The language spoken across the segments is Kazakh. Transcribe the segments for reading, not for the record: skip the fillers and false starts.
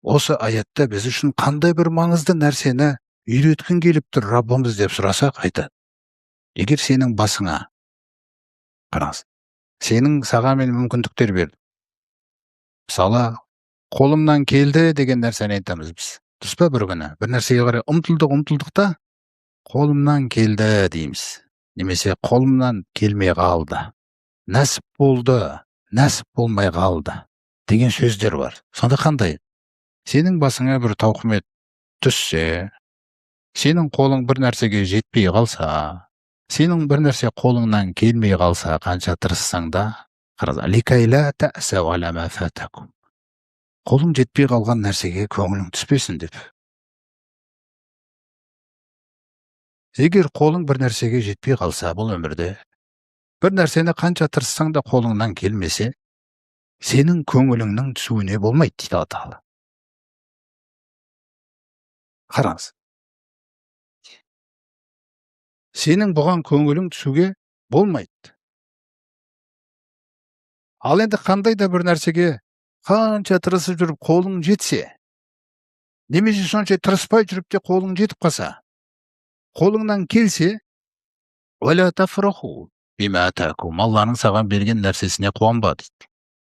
осы аятта біз үшін қандай бір маңызды нәрсені үйреткін келіп тұр Раббымыз деп сұрасақ айтады. Егер сенің басыңа, қараңыз, саған мен мүмкіндіктер берді. Мысалы, қолымнан келді деген нәрсені айтамыз біз. Дұрыс па, бір күні бір нәрсеге қарай ұмтылдық та, қолымнан келді дейміз. Немесе қолымнан келмей қалды. Нәсіп болды, нәсіп болмай қалды деген сөздер бар. Сонда қандай? Сенің басыңа бір тауқымет түссе, сенің қолың бір нәрсеге жетпей қалса, сенің бір нәрсе қолыңнан келмей қалса, қанша тырыссаң да, қолың жетпей қалған нәрсеге көңілің түспесін деп. Егер қолың бір нәрсеге жетпей қалса, бұл өмірде бір нәрсені қанша тырыссаң да қолыңнан келмесе, сенің көңіліңнің түсуіне болмайды дейді Алла Тағала. Қараңыз. Сенің бұған көңілің түсуге болмайды. Ал енді қандай да бір нәрсеге қанша тырысып жүріп қолың жетсе, немесе сонша тырыспай жүріп те қолың жетіп қалса, қолыңнан келсе, Алланың саған берген нәрсесіне қуанба дейді.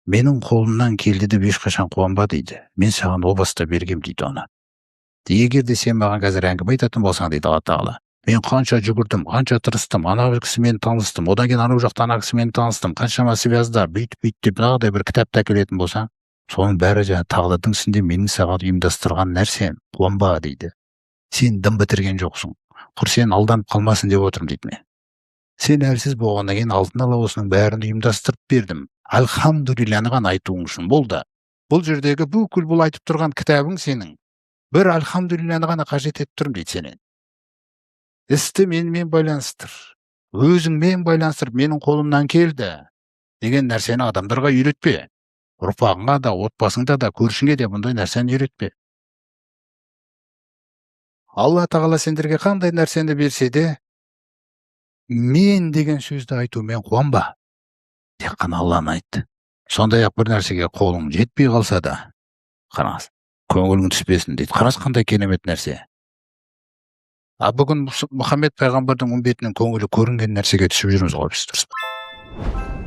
Менің қолымнан келді деп ешқашан қуанба дейді. Мен саған о баста бергем дейді оны. Егер де сен маған қазір әңгіме айтатын болсаң дейді Алла Тағала, мен қанша жүгірдім, қанша тырыстым, ана кісімен таныстым, одан кейін анау жақта ана кісімен таныстым, қаншама связдар, бүйтіп деп мынандай бір кітапты әкелетін болсаң, соның бәрі тағдырдың үстінде менің саған ұйымдастырған нәрсем, қуанба дейді. Сен дым бітірген жоқсың. Құр сен алданып қалмасын деп отырмын дейді мен. Сен әлсіз болғаннан кейін алдын ала осының бәрін ұйымдастырып бердім. Альхамдулилланы ғана айтуың үшін болды. Бұл жердегі бүкіл айтып тұрған кітабың сенің. Бір альхамдулилланы ғана қажет етіп тұрмын дейді сенен. Істі менімен байланыстыр. Өзіңмен байланыстыр, менің қолымнан келді деген нәрсені адамдарға үйретпе. Ұрпағыңа да, отбасыңда да, көршіңе де бұндай нәрсені үйретпе. Алла Тағала сендерге қандай нәрсені берсе де, мен деген сөзді айтумен қуанба. Тек қана Алланы айтты. Сондай-ақ бір нәрсеге қолың жетпей қалса да, қараңыз, көңілің түспесін дейді. Қараңыз, қандай керемет нәрсе. Бүгін Мұхаммед пайғамбардың үмбетінің көңілі көрінген нәрсеге түсіп жүрміз ғой біз, дұрыс па?